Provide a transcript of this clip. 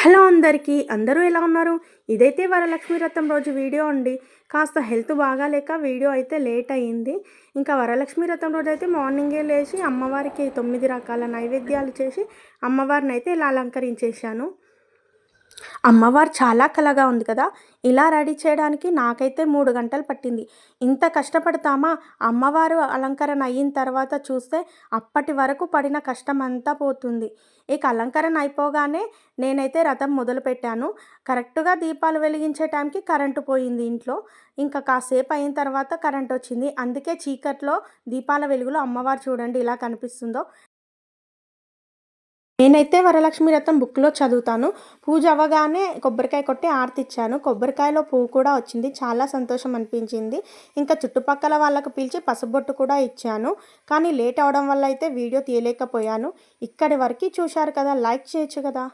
Hello అందరికీ అందరూ ఎలా ఉన్నారు? ఇదైతే వరలక్ష్మి వ్రతం రోజు వీడియో అండి. కాస్త హెల్త్ బాగాలేక వీడియో అయితే లేట్ అయ్యింది. ఇంకా వరలక్ష్మి వ్రతం రోజైతే మార్నింగే లేచి అమ్మవారికి 9 రకాల నైవేద్యాలు చేసి అమ్మవారిని అయితే ఇలా అలంకరించేశాను. అమ్మవారు చాలా కళగా ఉంది కదా! ఇలా రెడీ చేయడానికి నాకైతే 3 గంటలు పట్టింది. ఇంత కష్టపడతామా? అమ్మవారు అలంకరణ అయిన తర్వాత చూస్తే అప్పటి వరకు పడిన కష్టమంతా పోతుంది. ఇక అలంకరణ అయిపోగానే నేనైతే రథం మొదలుపెట్టాను. కరెక్ట్‌గా దీపాలు వెలిగించే టైంకి కరెంటు పోయింది ఇంట్లో. ఇంకా కాసేపు అయిన తర్వాత కరెంటొచ్చింది. అందుకే చీకట్లో దీపాల వెలుగులో అమ్మవారు చూడండి ఎలా కనిపిస్తుందో. నేనైతే వరలక్ష్మి వ్రతం బుక్‌లో చదువుతాను. పూజ అవ్వగానే కొబ్బరికాయ కొట్టి ఆరతిచ్చాను. కొబ్బరికాయలో పువ్వు కూడా వచ్చింది. చాలా సంతోషం అనిపించింది. ఇంకా చుట్టుపక్కల వాళ్ళకి పిలిచి పసుబొట్టు కూడా ఇచ్చాను. కానీ లేట్ అవ్వడం వల్ల అయితే వీడియో తీయలేకపోయాను. ఇక్కడి వరకి చూశారు కదా! లైక్ చేయొచ్చు కదా!